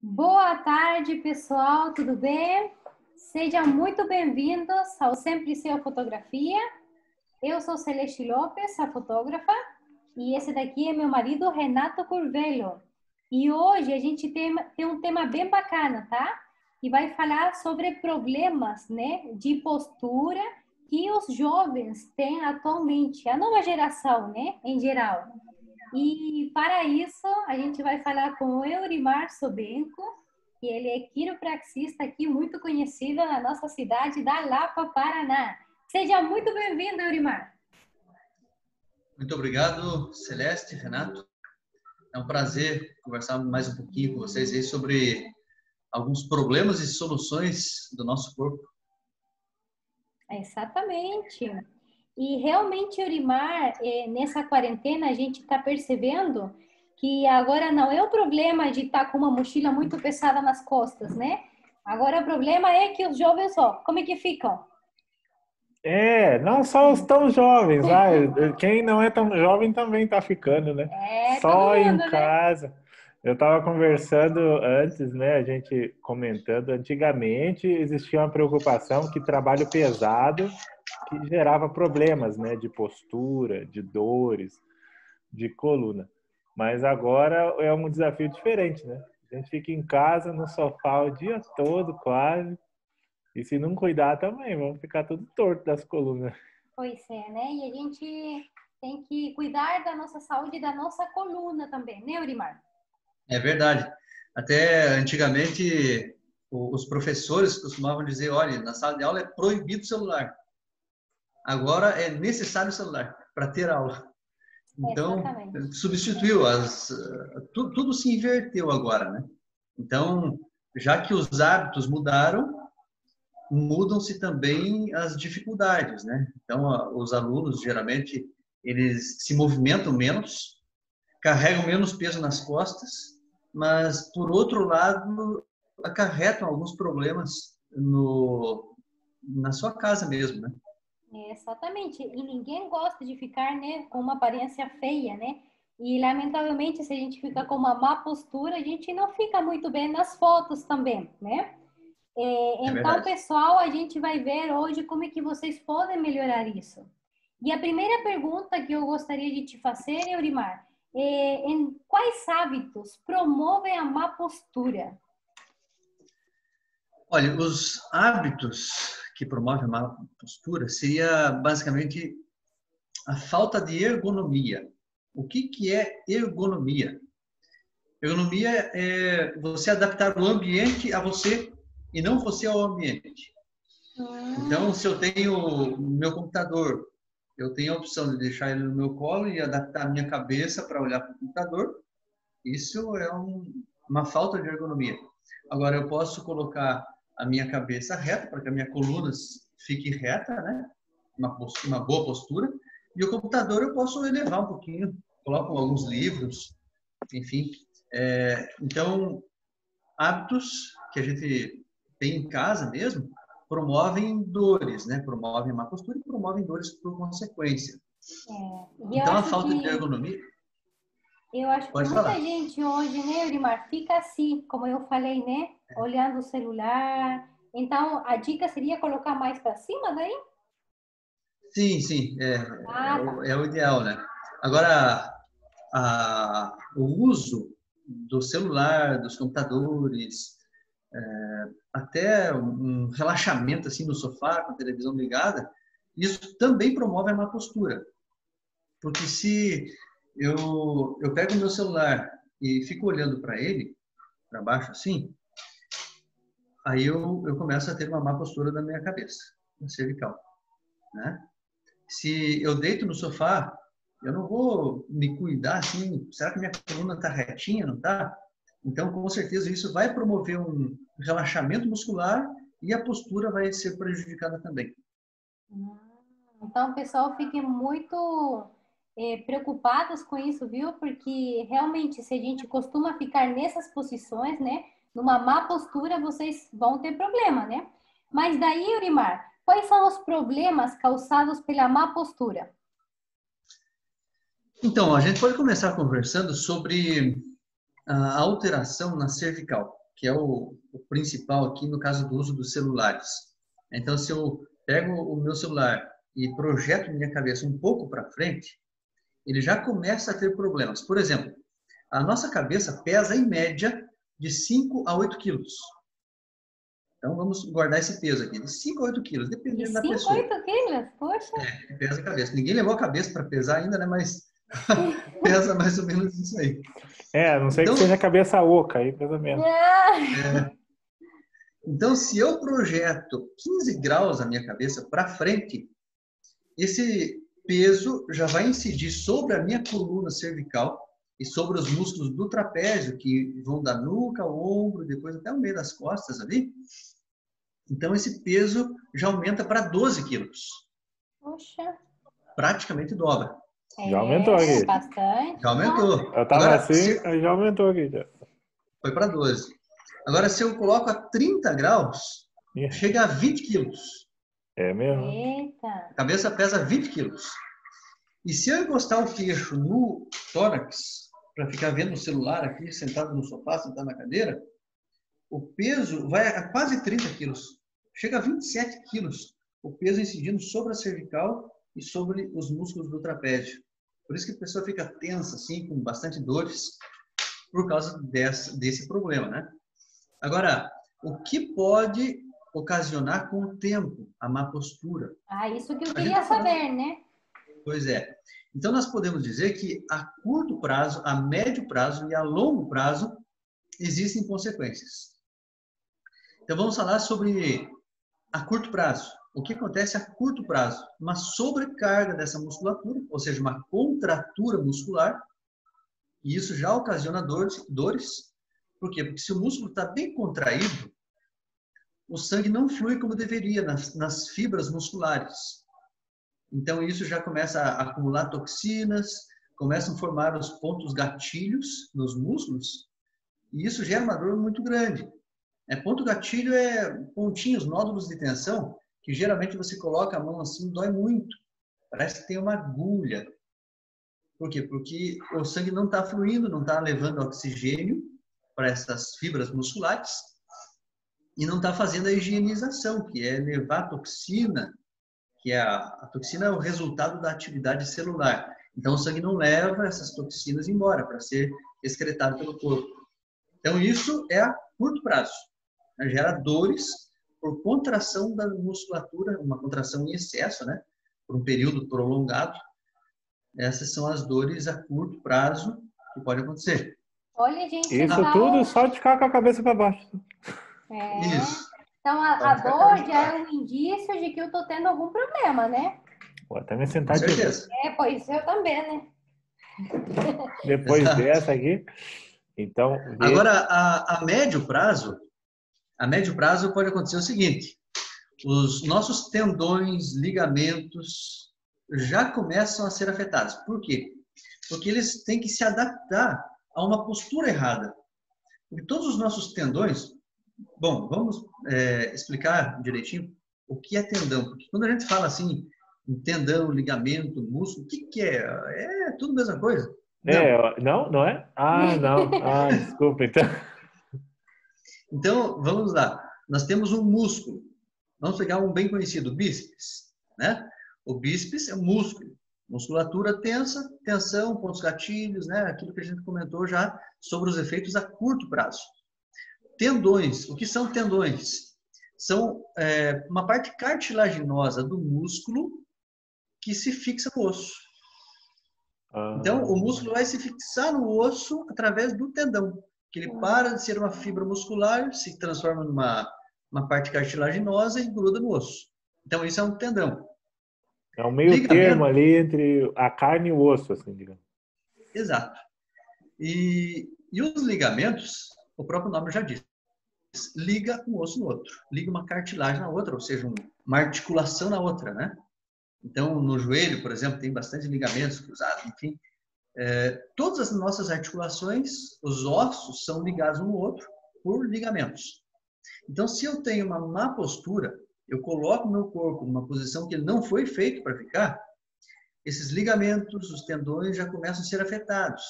Boa tarde, pessoal, tudo bem? Sejam muito bem-vindos ao Sempre Seu Fotografia. Eu sou Celeste Lopes, a fotógrafa, e esse daqui é meu marido, Renato Curvelo. E hoje a gente tem um tema bem bacana, tá? E vai falar sobre problemas, né, de postura que os jovens têm atualmente, a nova geração, né, em geral. E para isso, a gente vai falar com o Eurimar Sobenco, que ele é quiropraxista aqui, muito conhecido na nossa cidade da Lapa, Paraná. Seja muito bem-vindo, Eurimar. Muito obrigado, Celeste, Renato. É um prazer conversar mais um pouquinho com vocês aí sobre alguns problemas e soluções do nosso corpo. Exatamente. E realmente, Eurimar, nessa quarentena a gente está percebendo que agora não é o problema de estar com uma mochila muito pesada nas costas, né? Agora o problema é que os jovens, ó, como é que ficam? Não só os tão jovens, quem não é tão jovem também tá ficando, né? Todo Só em mundo, né? casa. Eu tava conversando antes, né? A gente comentando, antigamente existia uma preocupação que trabalho pesado que gerava problemas, né? De postura, de dores, de coluna. Mas agora é um desafio diferente, né? A gente fica em casa, no sofá o dia todo, quase. E se não cuidar também, vamos ficar tudo torto das colunas. Pois é, né? E a gente tem que cuidar da nossa saúde e da nossa coluna também, né, Eurimar? É verdade. Até antigamente, os professores costumavam dizer, olha, na sala de aula é proibido o celular. Agora é necessário o celular para ter aula. Então, Exatamente. substituiu, tudo se inverteu agora, né? Então, já que os hábitos mudaram, mudam-se também as dificuldades, né? Então, os alunos, geralmente, eles se movimentam menos, carregam menos peso nas costas, mas, por outro lado, acarretam alguns problemas na sua casa mesmo, né? Exatamente. E ninguém gosta de ficar, né, com uma aparência feia, né? E, lamentavelmente, se a gente fica com uma má postura, a gente não fica muito bem nas fotos também, né? É Então, verdade. pessoal, a gente vai ver hoje como é que vocês podem melhorar isso. E a primeira pergunta que eu gostaria de te fazer, Eurimar, em quais hábitos promovem a má postura? Olha, os hábitos que promovem a má postura seria basicamente a falta de ergonomia. O que é ergonomia? Ergonomia é você adaptar o ambiente a você e não você ao ambiente. Então, se eu tenho meu computador, eu tenho a opção de deixar ele no meu colo e adaptar a minha cabeça para olhar para o computador. Isso é uma falta de ergonomia. Agora, eu posso colocar a minha cabeça reta para que a minha coluna fique reta, né? Uma boa postura. E o computador eu posso elevar um pouquinho, coloco alguns livros, enfim. Então, hábitos que a gente tem em casa mesmo promovem dores, né? Promovem má postura e promovem dores por consequência. E Então, a falta de ergonomia... eu acho que Pode muita falar. gente hoje, né, Eurimar, fica assim, como eu falei, né, olhando o celular. Então, a dica seria colocar mais para cima daí? Sim, sim, Ah, tá. é o ideal, né? Agora, o uso do celular, dos computadores, até um relaxamento assim no sofá, com a televisão ligada, isso também promove a má postura. Porque se eu pego o meu celular e fico olhando para ele, para baixo assim, aí eu começo a ter uma má postura da minha cabeça, na cervical, né? Se eu deito no sofá, eu não vou me cuidar assim, será que minha coluna está retinha, não está? Então, com certeza, isso vai promover um relaxamento muscular e a postura vai ser prejudicada também. Então, o pessoal fique muito preocupados com isso, viu? Porque realmente, se a gente costuma ficar nessas posições, né? Numa má postura, vocês vão ter problema, né? Mas daí, Urimar, quais são os problemas causados pela má postura? Então, a gente pode começar conversando sobre a alteração na cervical. que é o principal aqui no caso do uso dos celulares. Então, se eu pego o meu celular e projeto minha cabeça um pouco para frente, ele já começa a ter problemas. Por exemplo, a nossa cabeça pesa, em média, de 5 a 8 quilos. Então, vamos guardar esse peso aqui, de 5 a 8 quilos, De dependendo da 5 a pessoa. 8 quilos? Poxa. Que pesa a cabeça. Ninguém levou a cabeça para pesar ainda, né? Mas pesa mais ou menos isso aí. A não ser que Então, seja cabeça oca, aí pelo menos. então, se eu projeto 15 graus a minha cabeça para frente, esse peso já vai incidir sobre a minha coluna cervical e sobre os músculos do trapézio, que vão da nuca ao ombro, depois até o meio das costas ali. Então, esse peso já aumenta para 12 quilos. Poxa. Praticamente dobra. Já aumentou aqui. Bastante. Já aumentou. Eu tava Agora, assim, aí já aumentou aqui. Já. foi para 12. Agora, se eu coloco a 30 graus, chega a 20 quilos. É mesmo? Eita. A cabeça pesa 20 quilos. E se eu encostar o queixo no tórax, para ficar vendo o celular aqui, sentado no sofá, sentado na cadeira, o peso vai a quase 30 quilos. Chega a 27 quilos. O peso incidindo sobre a cervical e sobre os músculos do trapézio. Por isso que a pessoa fica tensa, assim, com bastante dores, por causa desse problema, né? Agora, o que pode ocasionar com o tempo a má postura? Isso que eu queria saber, né? Pois é. Então, nós podemos dizer que a curto prazo, a médio prazo e a longo prazo existem consequências. Então, vamos falar sobre a curto prazo. O que acontece a curto prazo? Uma sobrecarga dessa musculatura, ou seja, uma contratura muscular, e isso já ocasiona dores. Por quê? Porque se o músculo está bem contraído, o sangue não flui como deveria nas fibras musculares. Então, isso já começa a acumular toxinas, começam a formar os pontos gatilhos nos músculos, e isso gera uma dor muito grande. Ponto gatilho é pontinhos, nódulos de tensão, que geralmente você coloca a mão assim, dói muito. Parece que tem uma agulha. Por quê? Porque o sangue não está fluindo, não está levando oxigênio para essas fibras musculares e não está fazendo a higienização, que é levar a toxina, que é a toxina é o resultado da atividade celular. Então, o sangue não leva essas toxinas embora para ser excretado pelo corpo. Então, isso é a curto prazo. Gera dores por contração da musculatura, uma contração em excesso, né? Por um período prolongado. Essas são as dores a curto prazo que pode acontecer. Olha, gente, isso tudo só de ficar com a cabeça para baixo. Isso. Então, a dor já é um indício de que eu tô tendo algum problema, né? Vou até me sentar com certeza. Pois eu também, né? Depois dessa aqui. Então, agora, a médio prazo pode acontecer o seguinte: os nossos tendões, ligamentos já começam a ser afetados. Por quê? Porque eles têm que se adaptar a uma postura errada. Porque todos os nossos tendões... Bom, vamos explicar direitinho o que é tendão. Porque quando a gente fala assim, tendão, ligamento, músculo, o que é? É tudo a mesma coisa. Não é? Não. Desculpa, então. Então, vamos lá. Nós temos um músculo. Vamos pegar um bem conhecido, o bíceps, né? O bíceps é um músculo. Musculatura tensa, tensão, pontos gatilhos, né? Aquilo que a gente comentou já sobre os efeitos a curto prazo. Tendões. O que são tendões? São uma parte cartilaginosa do músculo que se fixa no osso. Então, o músculo vai se fixar no osso através do tendão, que ele para de ser uma fibra muscular, se transforma numa parte cartilaginosa e gruda no osso. Então, isso é um tendão. É um meio termo ali entre a carne e o osso, assim, digamos. Exato. E os ligamentos, o próprio nome já diz, liga um osso no outro, liga uma cartilagem na outra, ou seja, uma articulação na outra, né? Então, no joelho, por exemplo, tem bastante ligamentos cruzados, enfim. Todas as nossas articulações, os ossos, são ligados um no outro por ligamentos. Então, se eu tenho uma má postura, eu coloco o meu corpo numa posição que ele não foi feito para ficar, esses ligamentos, os tendões já começam a ser afetados.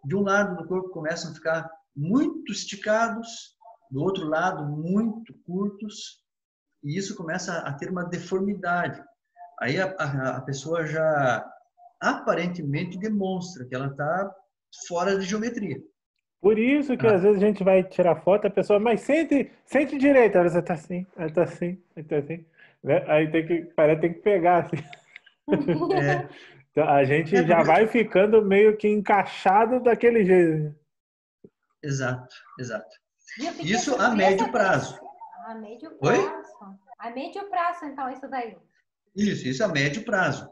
De um lado do corpo começam a ficar muito esticados do outro lado muito curtos, e isso começa a ter uma deformidade. Aí a pessoa já aparentemente demonstra que ela está fora de geometria. Por isso que às vezes a gente vai tirar foto, a pessoa, mas sente direito, aí você tá assim, aí tá assim, aí tá assim, né? Aí parece que tem que pegar assim. É, Então, a gente já porque... vai ficando meio que encaixado daquele jeito. Exato, exato. E eu fiquei Isso a surpresa médio prazo. a médio Oi? prazo. A médio prazo, então, isso daí. Isso a médio prazo.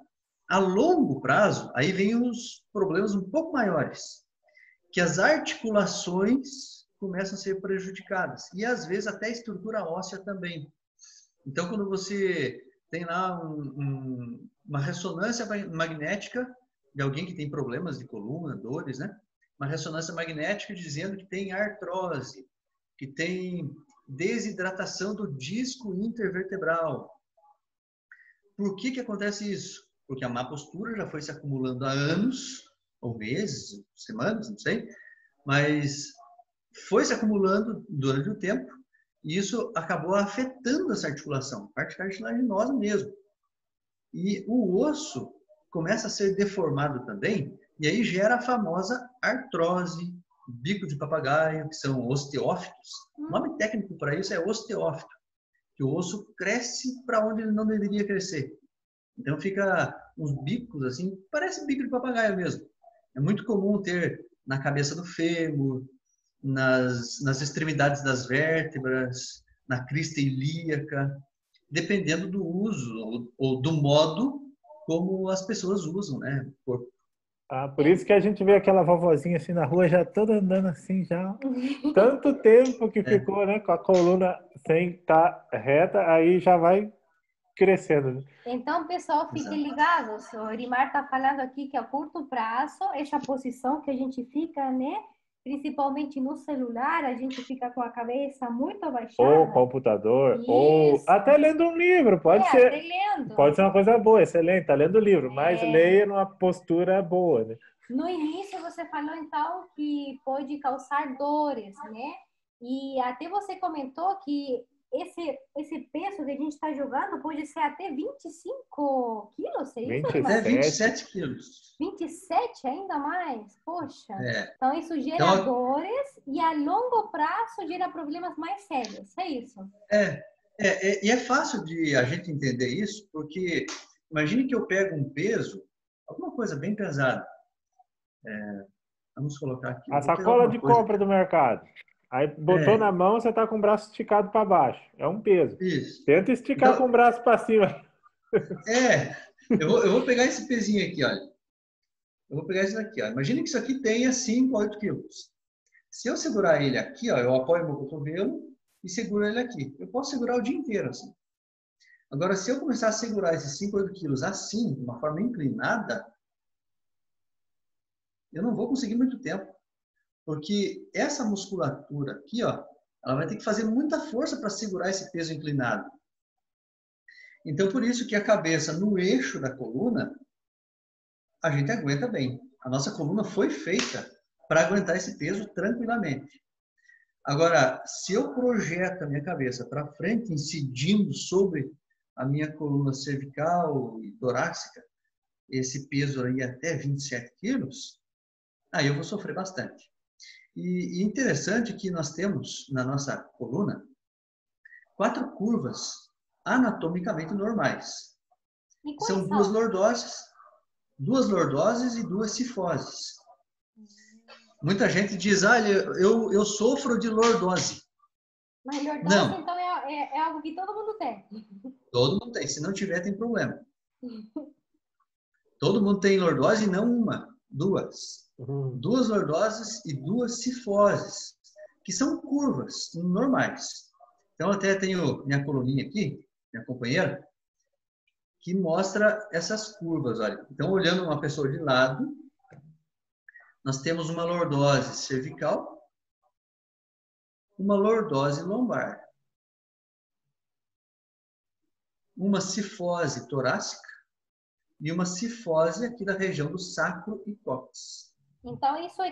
A longo prazo, aí vem os problemas um pouco maiores, que as articulações começam a ser prejudicadas e às vezes até a estrutura óssea também. Então, quando você tem lá uma ressonância magnética de alguém que tem problemas de coluna, dores, né? Uma ressonância magnética dizendo que tem artrose, que tem desidratação do disco intervertebral. Por que acontece isso? Porque a má postura já foi se acumulando há anos, ou meses, semanas, não sei, mas foi se acumulando durante o tempo e isso acabou afetando essa articulação, parte cartilaginosa mesmo. E o osso começa a ser deformado também, e aí gera a famosa artrose, bico de papagaio, que são osteófitos. O nome técnico para isso é osteófito, que o osso cresce para onde ele não deveria crescer. Então fica uns bicos assim, parece bico de papagaio mesmo. É muito comum ter na cabeça do fêmur, nas extremidades das vértebras, na crista ilíaca, dependendo do uso ou do modo como as pessoas usam, né? Ah, por isso que a gente vê aquela vovozinha assim na rua, já toda andando assim, já. Tanto tempo que É, ficou, né, com a coluna sem estar reta, aí já vai crescendo, né? Então, pessoal, fiquem exato. ligados. O Erimar está falando aqui que a curto prazo, essa posição que a gente fica, né? Principalmente no celular, a gente fica com a cabeça muito Ou abaixada. computador, ou Isso. até lendo um livro, Até lendo. pode ser uma coisa boa, excelente, tá lendo o livro, mas É, leia numa postura boa, né? no início você falou então que pode causar dores, né? E até você comentou que esse peso que a gente está jogando pode ser até 25 quilos, é isso, Até Rimar? 27. 27 quilos. 27 ainda mais? Poxa. É. Então isso gera Então, dores e a longo prazo gera problemas mais sérios, é isso? e é fácil de a gente entender isso, porque imagine que eu pego um peso, alguma coisa bem pesada. Vamos colocar aqui, eu A vou pegar sacola alguma de coisa. compra do mercado. Aí botou na É, mão, você tá com o braço esticado para baixo. É um peso. isso. Tenta esticar com Então, o braço para cima. eu vou pegar esse pezinho aqui, olha. Eu vou pegar esse daqui, ó. Imagina que isso aqui tenha 5 a 8 quilos. Se eu segurar ele aqui, ó, eu apoio meu cotovelo e seguro ele aqui. Eu posso segurar o dia inteiro assim. Agora, se eu começar a segurar esses 5 a 8 quilos assim, de uma forma inclinada, eu não vou conseguir muito tempo. Porque essa musculatura aqui, ó, ela vai ter que fazer muita força para segurar esse peso inclinado. Então, por isso que a cabeça no eixo da coluna, a gente aguenta bem. A nossa coluna foi feita para aguentar esse peso tranquilamente. Agora, se eu projeto a minha cabeça para frente, incidindo sobre a minha coluna cervical e torácica, esse peso aí até 27 quilos, aí eu vou sofrer bastante. E interessante que nós temos na nossa coluna 4 curvas anatomicamente normais. E quais São são? duas lordoses e 2 cifoses. Muita gente diz, eu sofro de lordose. Mas lordose, Não, então, é algo que todo mundo tem. todo mundo tem. Se não tiver, tem problema. Todo mundo tem lordose e não uma, duas. Uhum. 2 lordoses e 2 cifoses, que são curvas normais. Então, até tenho minha coluninha aqui, minha companheira, que mostra essas curvas. Olha. Então, olhando uma pessoa de lado, nós temos uma lordose cervical, uma lordose lombar, uma cifose torácica e uma cifose aqui da região do sacro e cóccix. Então, isso é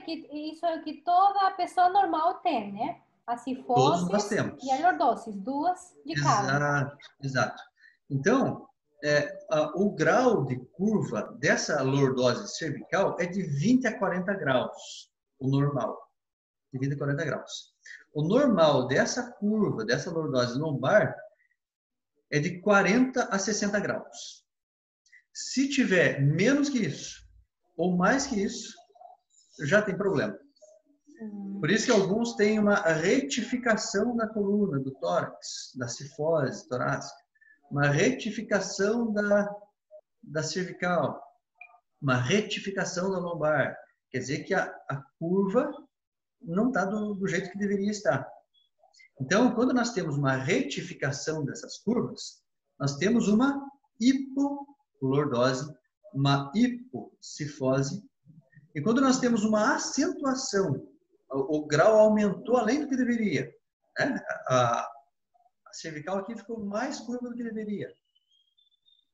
o que toda pessoa normal tem, né? A Todos nós cifose temos. e a lordose, duas de cada. Exato, exato. Então, o grau de curva dessa lordose cervical é de 20 a 40 graus, o normal, de 20 a 40 graus. O normal dessa curva, dessa lordose lombar, é de 40 a 60 graus. Se tiver menos que isso, ou mais que isso, já tem problema. Por isso que alguns têm uma retificação da coluna, do tórax, da cifose torácica, uma retificação da cervical, uma retificação da lombar. Quer dizer que a curva não está do jeito que deveria estar. Então, quando nós temos uma retificação dessas curvas, nós temos uma hipolordose, uma hipocifose. E quando nós temos uma acentuação, o grau aumentou além do que deveria, né? A cervical aqui ficou mais curva do que deveria.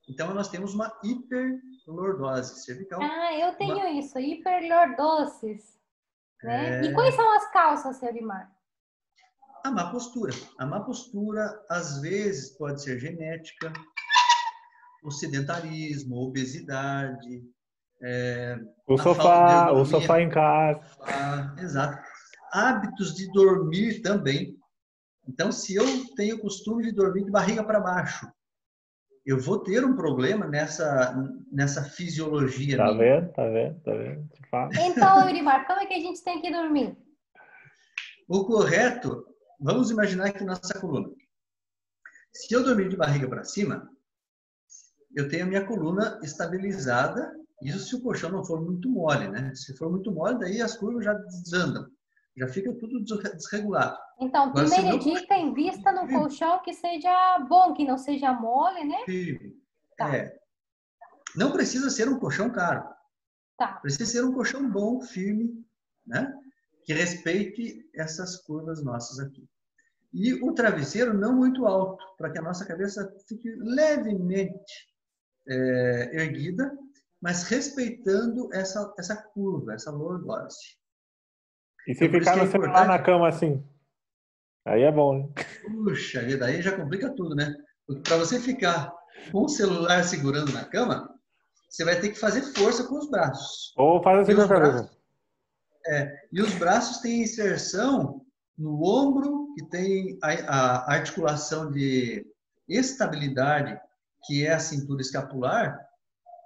Então, nós temos uma hiperlordose cervical. Ah, eu tenho isso, hiperlordoses. Né? E quais são as causas, seu Elimar? A má postura. A má postura, às vezes, pode ser genética, o sedentarismo, a obesidade, o sofá em casa. Exato. Hábitos de dormir também. Então, se eu tenho o costume de dormir de barriga para baixo, eu vou ter um problema nessa fisiologia Tá minha. vendo? Tá vendo? Então, Elimar, como é que a gente tem que dormir? O correto, vamos imaginar que nossa coluna. Se eu dormir de barriga para cima, eu tenho a minha coluna estabilizada. Isso se o colchão não for muito mole, né? Se for muito mole, daí as curvas já desandam. Já fica tudo desregulado. Então, Agora, primeira dica, invista no colchão que seja bom, que não seja mole, né? Tá. Não precisa ser um colchão caro. Tá. Precisa ser um colchão bom, firme, né? Que respeite essas curvas nossas aqui. E o travesseiro não muito alto, para que a nossa cabeça fique levemente erguida, mas respeitando essa curva, essa lordose. E se ficar no celular na cama assim? Aí é bom, né? Puxa vida, aí já complica tudo, né? Porque para você ficar com o celular segurando na cama, você vai ter que fazer força com os braços. Ou faz assim com a cabeça. E os braços têm inserção no ombro, que tem a articulação de estabilidade, que é a cintura escapular,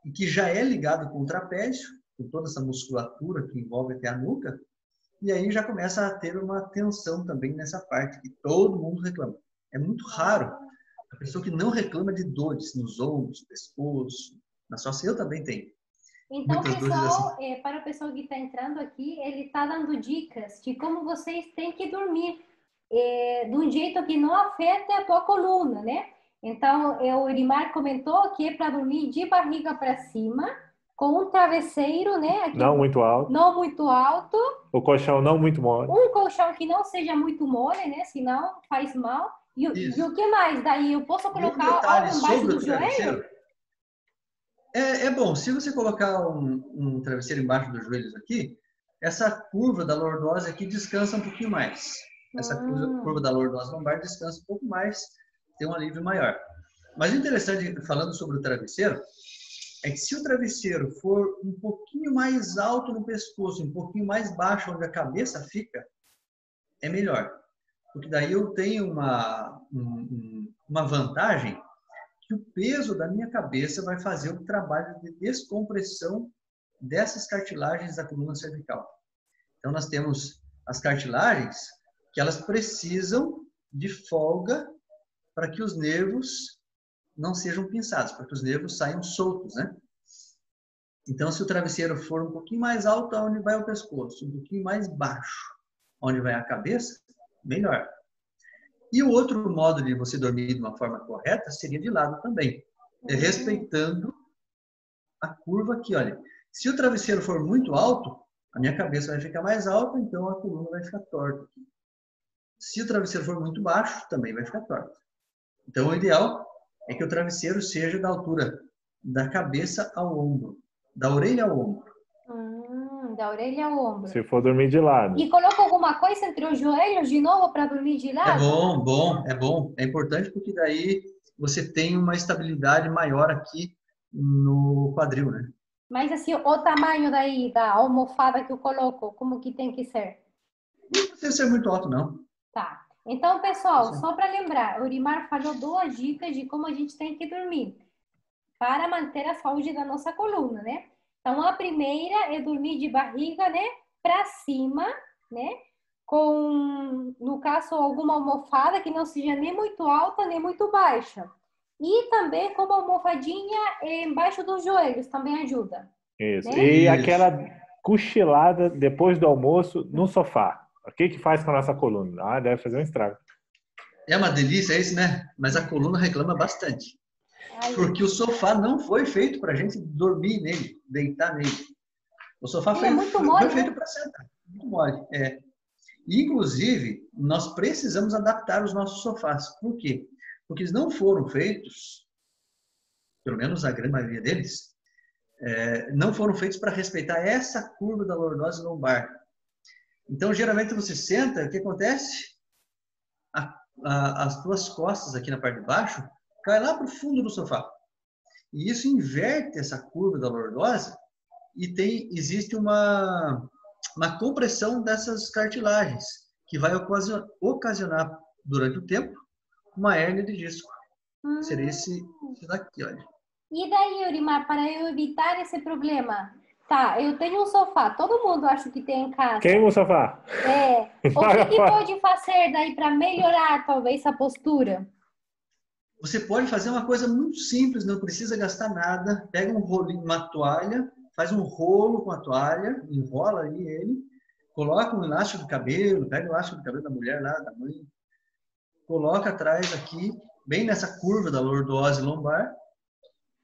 e que já é ligado com o trapézio, com toda essa musculatura que envolve até a nuca, e aí já começa a ter uma tensão também nessa parte, que todo mundo reclama. É muito raro a pessoa que não reclama de dores nos ombros, no pescoço, nas costas. Eu também tenho. Então, muitas pessoal, assim. para a pessoa que está entrando aqui, ele está dando dicas de como vocês têm que dormir de um jeito que não afete a tua coluna, né? Então, o Elimar comentou que é para dormir de barriga para cima, com um travesseiro, né? Aqui, não muito alto. Não muito alto. O colchão não muito mole. Um colchão que não seja muito mole, né? Senão faz mal. E o que mais? Daí eu posso colocar algo embaixo do joelho? É bom, se você colocar um travesseiro embaixo dos joelhos aqui, essa curva da lordose aqui descansa um pouquinho mais. Essa curva da lordose lombar descansa um pouco mais, tem um alívio maior. Mas o interessante, falando sobre o travesseiro, é que se o travesseiro for um pouquinho mais alto no pescoço, um pouquinho mais baixo onde a cabeça fica, é melhor. Porque daí eu tenho uma vantagem, que o peso da minha cabeça vai fazer o trabalho de descompressão dessas cartilagens da coluna cervical. Então, nós temos as cartilagens que elas precisam de folga para que os nervos não sejam pinçados, para que os nervos saiam soltos, né? Então, se o travesseiro for um pouquinho mais alto, onde vai o pescoço, um pouquinho mais baixo, onde vai a cabeça, melhor. E o outro modo de você dormir de uma forma correta seria de lado também, respeitando a curva aqui, olha. Se o travesseiro for muito alto, a minha cabeça vai ficar mais alta, então a coluna vai ficar torta. Se o travesseiro for muito baixo, também vai ficar torta. Então, o ideal é que o travesseiro seja da altura da cabeça ao ombro, da orelha ao ombro. Da orelha ao ombro. Se for dormir de lado. E coloca alguma coisa entre os joelhos de novo para dormir de É lado? bom, é bom. É importante porque daí você tem uma estabilidade maior aqui no quadril, né? Mas assim, o tamanho daí da almofada que eu coloco, como que tem que ser? Não precisa ser muito alto, não. Tá. Então, pessoal, Sim. só para lembrar, o Urimar falou 2 dicas de como a gente tem que dormir para manter a saúde da nossa coluna, né? Então, a primeira é dormir de barriga, né, para cima, né? Com, no caso, alguma almofada que não seja nem muito alta, nem muito baixa. E também com uma almofadinha embaixo dos joelhos, também ajuda. Isso. Né? E Isso. aquela cochilada depois do almoço no sofá. O que que faz com a nossa coluna? Ah, deve fazer um estrago. É uma delícia isso, né? Mas a coluna reclama bastante. Ai, Porque o sofá não foi feito para a gente dormir nele, deitar nele. O sofá ele é muito mole, foi né? feito para sentar. Muito mole. É. Inclusive, nós precisamos adaptar os nossos sofás. Por quê? Porque eles não foram feitos, pelo menos a grande maioria deles, não foram feitos para respeitar essa curva da lordose lombar. Então, geralmente você senta, o que acontece? As tuas costas aqui na parte de baixo caem lá para o fundo do sofá. E isso inverte essa curva da lordose e existe uma compressão dessas cartilagens, que vai ocasionar, durante o tempo, uma hérnia de disco. Seria esse daqui, olha. E daí, Urimar, para eu evitar esse problema? Tá, eu tenho um sofá, todo mundo acho que tem em casa. Queima o sofá. O que pode fazer daí para melhorar, talvez, a postura? Você pode fazer uma coisa muito simples, não precisa gastar nada. Pega um rolinho, uma toalha, faz um rolo com a toalha, enrola ali ele, coloca um elástico de cabelo, pega o elástico de cabelo da mulher lá, da mãe, coloca atrás aqui, bem nessa curva da lordose lombar,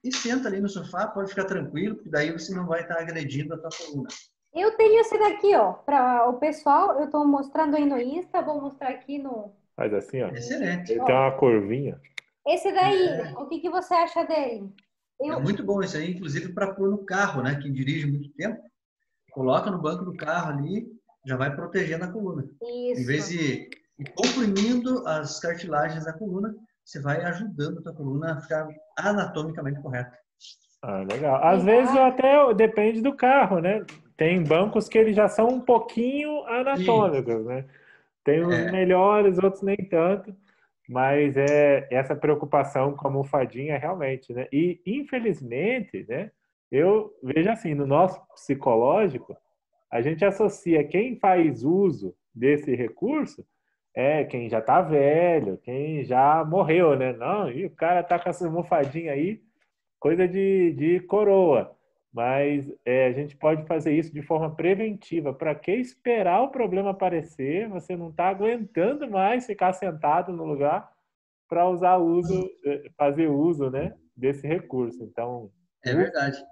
e senta ali no sofá, pode ficar tranquilo, porque daí você não vai estar agredindo a tua coluna. Eu tenho esse daqui, ó, para o pessoal, eu estou mostrando aí no Insta, vou mostrar aqui no... Faz assim, ó. Excelente. Ele tem uma curvinha. Esse daí, o que você acha dele? É muito bom isso aí, inclusive para pôr no carro, né? Quem dirige muito tempo, coloca no banco do carro ali, já vai protegendo a coluna. Isso. Em vez de ir comprimindo as cartilagens da coluna, você vai ajudando a tua coluna a ficar anatomicamente correta. Ah, legal. Às vezes até depende do carro, né? Tem bancos que eles já são um pouquinho anatômicos, né? Tem uns melhores, outros nem tanto. Mas essa preocupação com a almofadinha realmente, né? E, infelizmente, né? Eu vejo assim, no nosso psicológico, a gente associa quem faz uso desse recurso quem já tá velho, quem já morreu, né? Não, e o cara tá com essa almofadinha aí, coisa de coroa. Mas a gente pode fazer isso de forma preventiva. Para que esperar o problema aparecer? Você não está aguentando mais ficar sentado no lugar para fazer uso, né, desse recurso. Então, é verdade.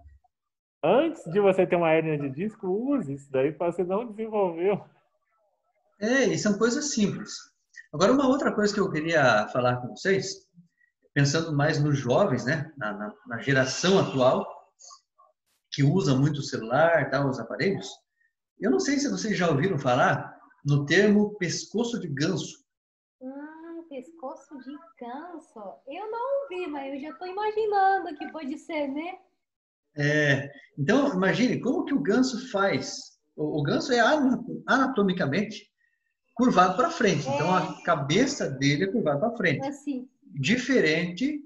Antes de você ter uma hérnia de disco, use isso daí para você não desenvolver. E são coisas simples. Agora, uma outra coisa que eu queria falar com vocês, pensando mais nos jovens, né, na geração atual, que usa muito o celular, tal, os aparelhos. Eu não sei se vocês já ouviram falar no termo pescoço de ganso. Pescoço de ganso? Eu não ouvi, mas eu já estou imaginando que pode ser, né? Então, imagine como que o ganso faz. O ganso é anatomicamente curvado para frente. Então, a cabeça dele é curvada para frente. Assim. Diferente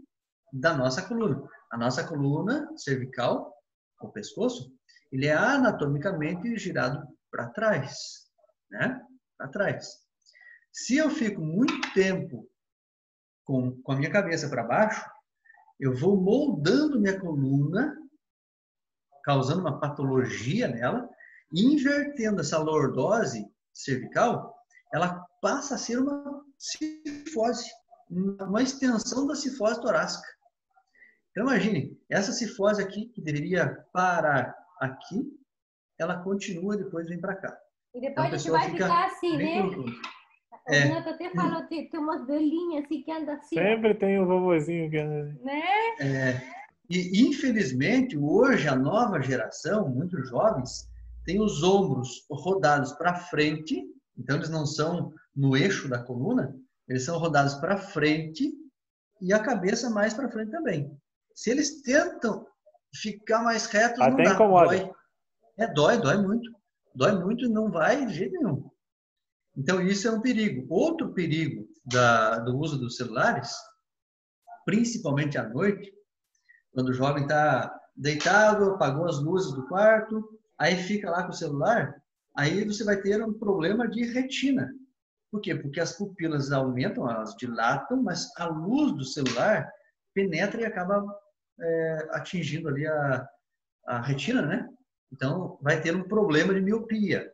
da nossa coluna. A nossa coluna cervical, o pescoço, ele é anatomicamente girado para trás, né? Para trás. Se eu fico muito tempo com a minha cabeça para baixo, eu vou moldando minha coluna, causando uma patologia nela, e invertendo essa lordose cervical, ela passa a ser uma cifose, uma extensão da cifose torácica. Então, imagine, essa cifose aqui, que deveria parar aqui, ela continua e depois vem para cá. E depois então, a gente vai ficar assim, né? O Renato até falou que tem umas velhinhas assim que andam assim. Sempre tem um vovozinho que anda assim. Né? E, infelizmente, hoje a nova geração, muitos jovens, tem os ombros rodados para frente, então eles não são no eixo da coluna, eles são rodados para frente e a cabeça mais para frente também. Se eles tentam ficar mais retos, não Até dá, incomoda. dói muito. Dói muito e não vai de jeito nenhum. Então, isso é um perigo. Outro perigo do uso dos celulares, principalmente à noite, quando o jovem está deitado, apagou as luzes do quarto, aí fica lá com o celular, aí você vai ter um problema de retina. Por quê? Porque as pupilas aumentam, elas dilatam, mas a luz do celular penetra e acaba atingindo ali a retina, né? Então, vai ter um problema de miopia.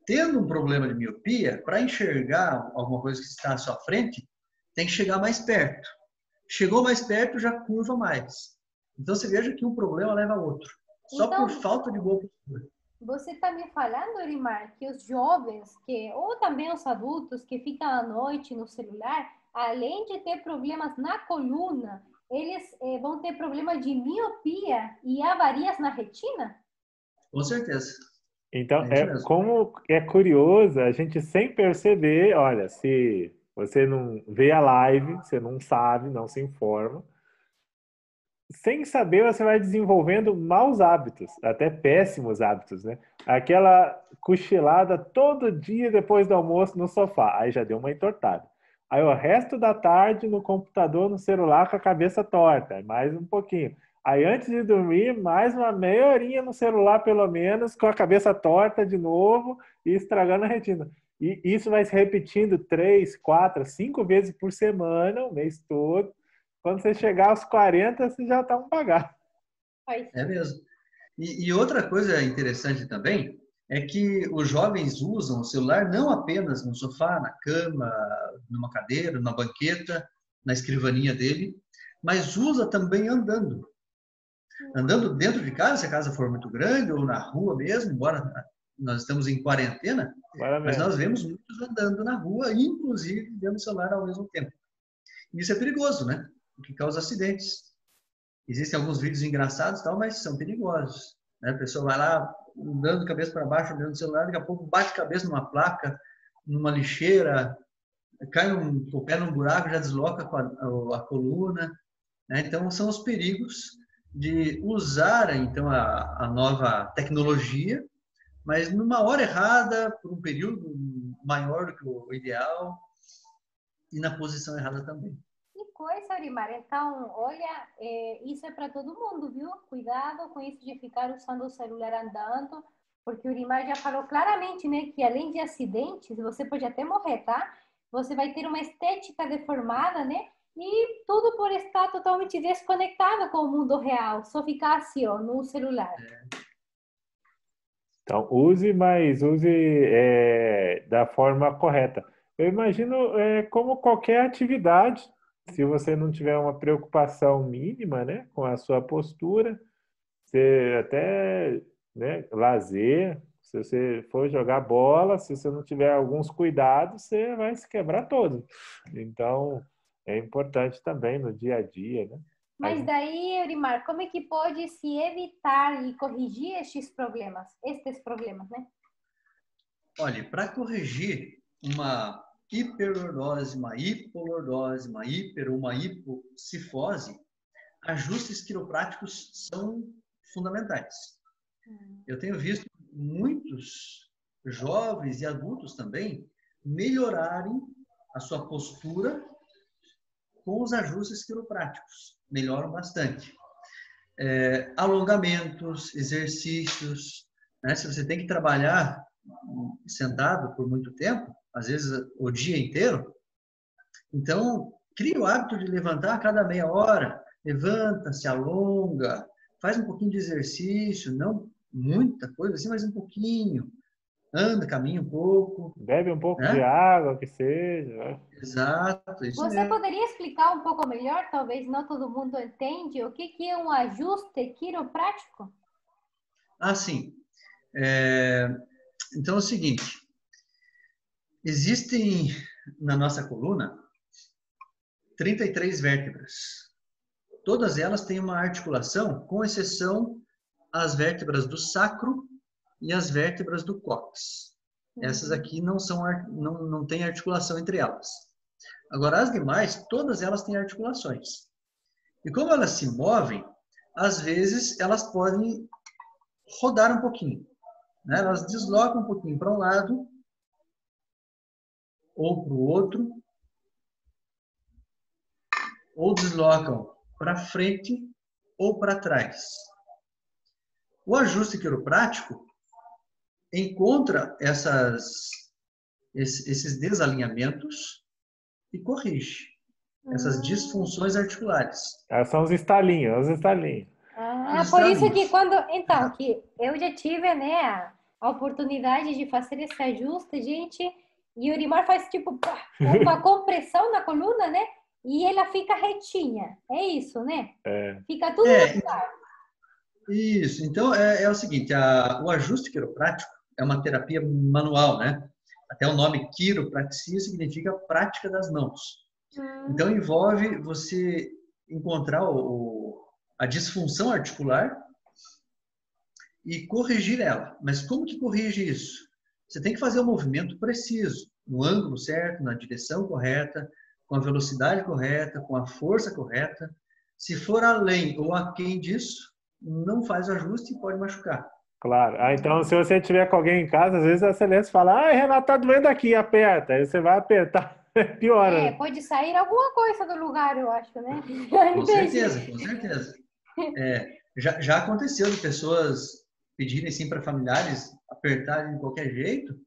Tendo um problema de miopia, para enxergar alguma coisa que está à sua frente, tem que chegar mais perto. Chegou mais perto, já curva mais. Então, você veja que um problema leva a outro. Só Então, por falta de boa postura. você está me falando, Elimar, que os jovens, ou também os adultos que ficam à noite no celular, além de ter problemas na coluna, eles vão ter problema de miopia e avarias na retina? Com certeza. Então, É isso mesmo. como é curioso, a gente sem perceber, olha, se você não vê a live, você não sabe, não se informa, sem saber você vai desenvolvendo maus hábitos, até péssimos hábitos, né? Aquela cochilada todo dia depois do almoço no sofá, aí já deu uma entortada. Aí o resto da tarde no computador, no celular com a cabeça torta, mais um pouquinho. Aí antes de dormir, mais uma meia horinha no celular pelo menos, com a cabeça torta de novo e estragando a retina. E isso vai se repetindo 3, 4, 5 vezes por semana, o mês todo. Quando você chegar aos 40, você já está um bagaço. É mesmo. E outra coisa interessante também é que os jovens usam o celular não apenas no sofá, na cama, numa cadeira, numa banqueta, na escrivaninha dele, mas usa também andando. Andando dentro de casa, se a casa for muito grande, ou na rua mesmo, embora nós estamos em quarentena, mas nós vemos muitos andando na rua, inclusive vendo o celular ao mesmo tempo. Isso é perigoso, né? Porque causa acidentes. Existem alguns vídeos engraçados, tal, mas são perigosos. Né? A pessoa vai lá, andando cabeça para baixo, olhando o celular, daqui a pouco bate a cabeça numa placa, numa lixeira, cai o pé num buraco, já desloca a coluna. Né? Então, são os perigos de usar então a nova tecnologia, mas numa hora errada, por um período maior do que o ideal, e na posição errada também. Que coisa, Arimar. Então, olha, isso é para todo mundo, viu? Cuidado com isso de ficar usando o celular andando, porque o Arimar já falou claramente, né, que além de acidentes, você pode até morrer, tá? Você vai ter uma estética deformada, né? E tudo por estar totalmente desconectado com o mundo real, só ficar assim, ó, no celular. Então, use, mas use da forma correta. Eu imagino como qualquer atividade, se você não tiver uma preocupação mínima, né, com a sua postura, você até, né, lazer, se você for jogar bola, se você não tiver alguns cuidados, você vai se quebrar todo. Então, é importante também no dia a dia, né? Mas daí, Eurimar, como é que pode se evitar e corrigir estes problemas, né? Olha, para corrigir uma hiperlordose, uma hipolordose, uma hipocifose, ajustes quiropráticos são fundamentais. Eu tenho visto muitos jovens e adultos também melhorarem a sua postura com os ajustes quiropráticos. Melhoram bastante. Alongamentos, exercícios, né? Se você tem que trabalhar sentado por muito tempo, às vezes o dia inteiro, então cria o hábito de levantar a cada meia hora, levanta, se alonga, faz um pouquinho de exercício, não muita coisa assim, mas um pouquinho, anda, caminha um pouco. Bebe um pouco Né? de água, que seja. Né? Exato, isso Você mesmo. poderia explicar um pouco melhor, talvez não todo mundo entende, o que é um ajuste quiroprático? Ah, sim. Então é o seguinte, existem na nossa coluna 33 vértebras. Todas elas têm uma articulação, com exceção as vértebras do sacro e as vértebras do cóccix. Essas aqui não têm articulação entre elas. Agora, as demais, todas elas têm articulações. E como elas se movem, às vezes elas podem rodar um pouquinho, né? Elas deslocam um pouquinho para um lado ou para o outro, ou deslocam para frente ou para trás. O ajuste quiroprático encontra esses desalinhamentos e corrige essas disfunções articulares. São os estalinhos, os estalinhos. Por isso que então, que eu já tive, né, a oportunidade de fazer esse ajuste, gente, e o Urimar faz tipo uma compressão na coluna, né, e ela fica retinha. É isso, né? Fica tudo no lugar. Isso. Então, é o seguinte, o ajuste quiroprático é uma terapia manual, né? Até o nome quiropraxia significa prática das mãos. Então, envolve você encontrar a disfunção articular e corrigir ela. Mas como que corrige isso? Você tem que fazer o movimento preciso, no ângulo certo, na direção correta, com a velocidade correta, com a força correta. Se for além ou aquém disso, não faz o ajuste e pode machucar. Claro. Então, se você tiver com alguém em casa, às vezes a Celeste fala, Renato, tá doendo aqui, aperta. Aí você vai apertar, piora. Pode sair alguma coisa do lugar, eu acho, né? Com certeza, com certeza. Já aconteceu de pessoas pedirem assim para familiares apertarem de qualquer jeito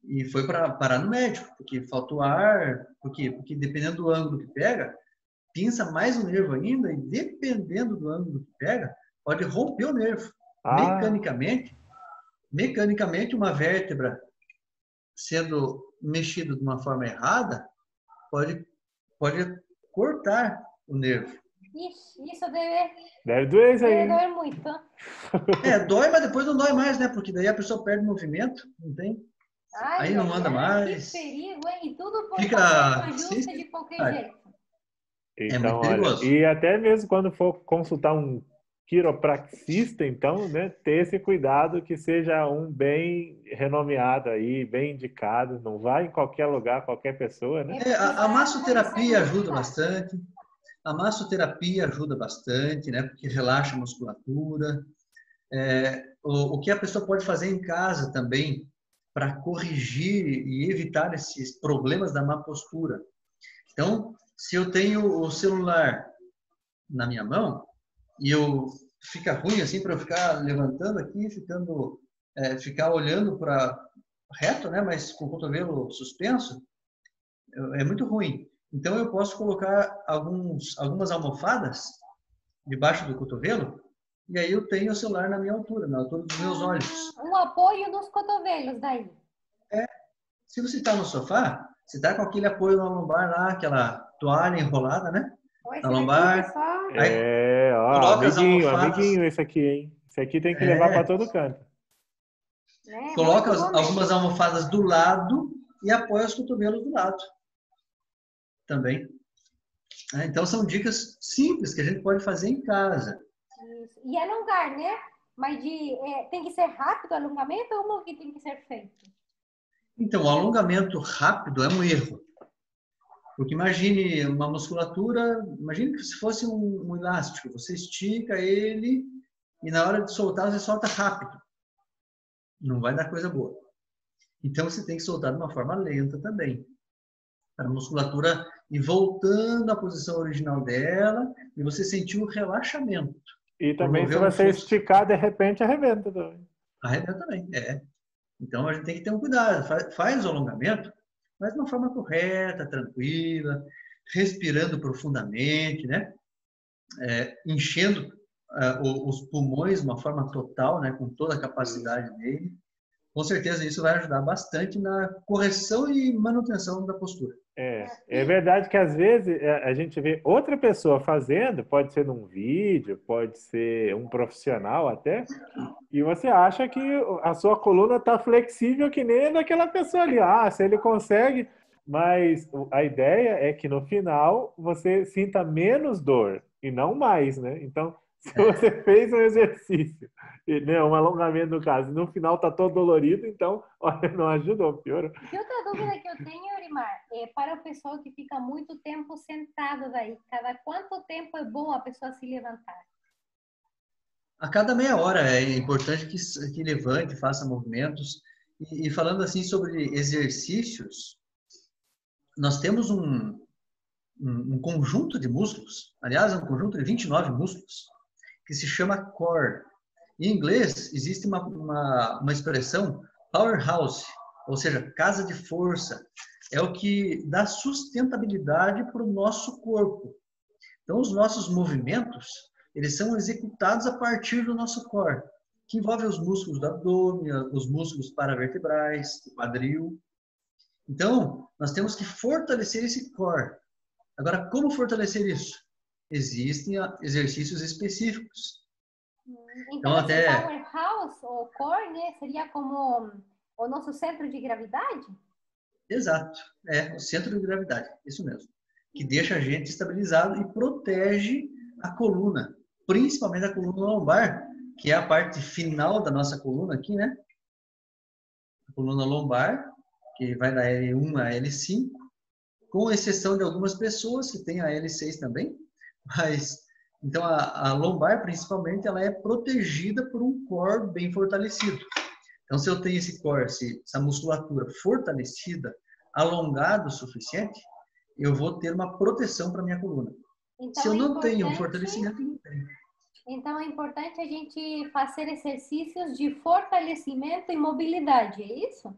e foi para parar no médico, porque faltou ar, porque dependendo do ângulo que pega, pinça mais o nervo ainda e dependendo do ângulo que pega, pode romper o nervo. Mecanicamente, uma vértebra sendo mexida de uma forma errada pode cortar o nervo. Ixi, isso deve doer isso aí. Deve doer muito. Dói, mas depois não dói mais, né? Porque daí a pessoa perde movimento, não tem? Aí não anda mais. Que perigo, hein? E tudo por Fica ajuste de qualquer jeito. Então, muito perigoso. E até mesmo quando for consultar um quiropraxista, então, né, ter esse cuidado que seja um bem renomeado aí, bem indicado, não vai em qualquer lugar, qualquer pessoa, né? A massoterapia ajuda bastante. A massoterapia ajuda bastante, né? Porque relaxa a musculatura. O que a pessoa pode fazer em casa também para corrigir e evitar esses problemas da má postura. Então, se eu tenho o celular na minha mão e fica ruim assim para eu ficar levantando aqui, ficar olhando para reto, né? Mas com o cotovelo suspenso, é muito ruim. Então, eu posso colocar algumas almofadas debaixo do cotovelo e aí eu tenho o celular na minha altura, na altura dos meus olhos. Um apoio nos cotovelos daí. Se você está no sofá, você está com aquele apoio na lombar lá, aquela toalha enrolada, né? Na lombar. Coloca amiguinho esse aqui, hein? Esse aqui tem que levar para todo canto. Coloca algumas almofadas do lado e apoia os cotovelos do lado. Também. Então, são dicas simples que a gente pode fazer em casa. Isso. E alongar, né? Mas tem que ser rápido o alongamento ou como que tem que ser feito? Então, o alongamento rápido é um erro. Porque imagine uma musculatura, imagine que se fosse um elástico, você estica ele e na hora de soltar, você solta rápido. Não vai dar coisa boa. Então, você tem que soltar de uma forma lenta também. Para a musculatura ir voltando à posição original dela e você sentir o relaxamento. E também se você esticar, de repente, arrebenta também. Arrebenta também, Então, a gente tem que ter um cuidado. Faz o alongamento, mas de uma forma correta, tranquila, respirando profundamente, né? Enchendo os pulmões de uma forma total, né? Com toda a capacidade dele. Com certeza isso vai ajudar bastante na correção e manutenção da postura. É verdade que às vezes a gente vê outra pessoa fazendo, pode ser num vídeo, pode ser um profissional até, e você acha que a sua coluna está flexível que nem daquela pessoa ali. Se ele consegue, mas a ideia é que no final você sinta menos dor e não mais, né? Então, Se você fez um exercício, né, um alongamento no caso, no final tá todo dolorido, então, olha, não ajudou, piorou. E outra dúvida que eu tenho, Eurimar, é para o pessoal que fica muito tempo sentado daí, cada quanto tempo é bom a pessoa se levantar? A cada meia hora é importante que levante, faça movimentos. E falando assim sobre exercícios, nós temos um conjunto de músculos, aliás, um conjunto de 29 músculos, que se chama core. Em inglês, existe uma expressão powerhouse, ou seja, casa de força. É o que dá sustentabilidade para o nosso corpo. Então, os nossos movimentos, eles são executados a partir do nosso core, que envolve os músculos do abdômen, os músculos paravertebrais, do quadril. Então, nós temos que fortalecer esse core. Agora, como fortalecer isso? Existem exercícios específicos. Então, esse até... powerhouse, ou core, né, seria como o nosso centro de gravidade? Exato, é o centro de gravidade, isso mesmo. Que deixa a gente estabilizado e protege a coluna, principalmente a coluna lombar, que é a parte final da nossa coluna aqui, né? A coluna lombar, que vai da L1 a L5, com exceção de algumas pessoas que têm a L6 também, mas então a lombar principalmente ela é protegida por um core bem fortalecido. Então se eu tenho esse core, essa musculatura fortalecida, alongada o suficiente, eu vou ter uma proteção para minha coluna. Então, se eu não tenho um fortalecimento, não tenho. Então é importante a gente fazer exercícios de fortalecimento e mobilidade, é isso?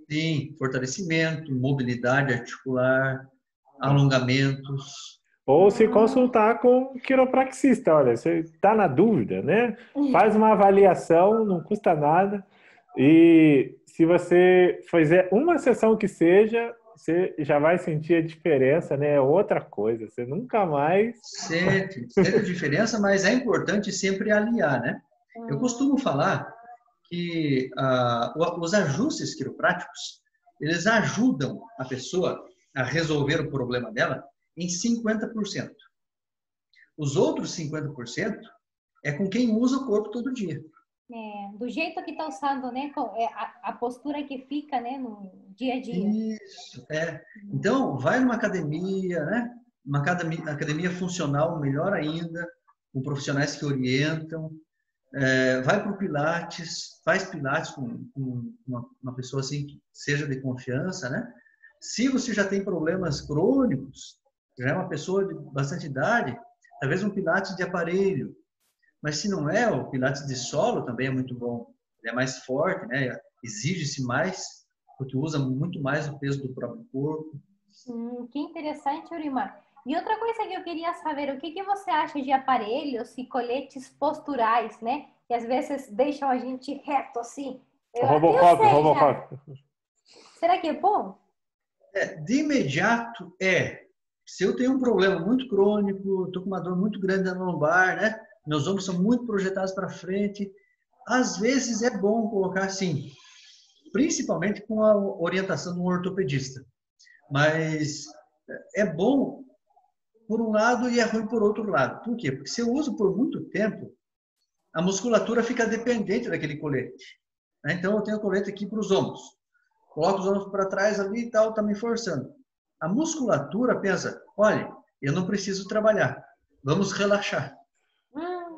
Sim, fortalecimento, mobilidade articular, alongamentos. Ou se consultar com um quiropraxista. Olha, você está na dúvida, né? Faz uma avaliação, não custa nada. E se você fizer uma sessão que seja, você já vai sentir a diferença, né? É outra coisa. Você nunca mais... Sente a diferença, mas é importante sempre aliar, né? Eu costumo falar que os ajustes quiropráticos, eles ajudam a pessoa a resolver o problema dela em 50%. Os outros 50% é com quem usa o corpo todo dia. Do jeito que está usando, né? A postura que fica, né? No dia a dia. Isso, é. Então, vai numa academia, né? Uma academia funcional, melhor ainda, com profissionais que orientam. Vai para o Pilates, faz Pilates com uma pessoa assim que seja de confiança, né? Se você já tem problemas crônicos, já é uma pessoa de bastante idade, talvez um Pilates de aparelho. Mas se não é, o Pilates de solo também é muito bom. Ele é mais forte, né? Exige-se mais, porque usa muito mais o peso do próprio corpo. Que interessante, Urimar. E outra coisa que eu queria saber, o que você acha de aparelhos e coletes posturais, né? Que às vezes deixam a gente reto assim. Robocop. Será que é bom? De imediato, se eu tenho um problema muito crônico, estou com uma dor muito grande na lombar, né? Meus ombros são muito projetados para frente, às vezes é bom colocar assim, principalmente com a orientação de um ortopedista. Mas é bom por um lado e é ruim por outro lado. Por quê? Porque se eu uso por muito tempo, a musculatura fica dependente daquele colete. Então, eu tenho o colete aqui para os ombros. Coloco os ombros para trás ali e tal, está me forçando. A musculatura pensa, olha, eu não preciso trabalhar, vamos relaxar.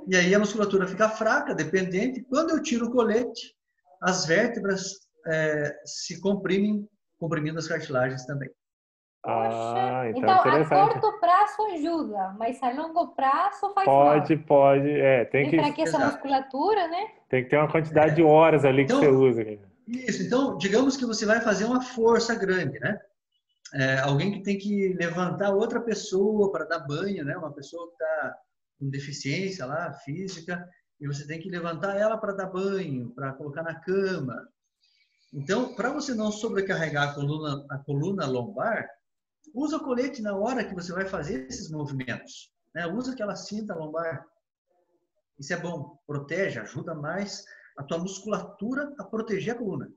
E aí a musculatura fica fraca, dependente. Quando eu tiro o colete, as vértebras se comprimem, comprimindo as cartilagens também. Poxa, então a curto prazo ajuda, mas a longo prazo faz mal. Pode. Tem que enfraquecer a musculatura, né? Tem que ter uma quantidade de horas ali que você usa. Isso, então, digamos que você vai fazer uma força grande, né? Alguém que tem que levantar outra pessoa para dar banho, né? Uma pessoa que está com deficiência lá, física, e você tem que levantar ela para dar banho, para colocar na cama. Então, para você não sobrecarregar a coluna lombar, usa o colete na hora que você vai fazer esses movimentos. Né? Usa aquela cinta lombar. Isso é bom, protege, ajuda mais a tua musculatura a proteger a coluna.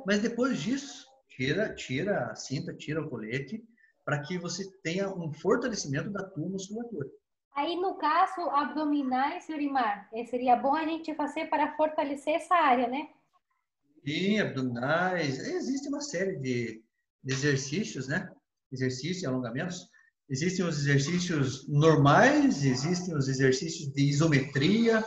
Mas depois disso, tira a cinta, tira o colete, para que você tenha um fortalecimento da tua musculatura. Aí, no caso, abdominais, Yorimar, seria bom a gente fazer para fortalecer essa área, né? E abdominais, existe uma série de exercícios, né? Exercícios e alongamentos. Existem os exercícios normais, existem os exercícios de isometria,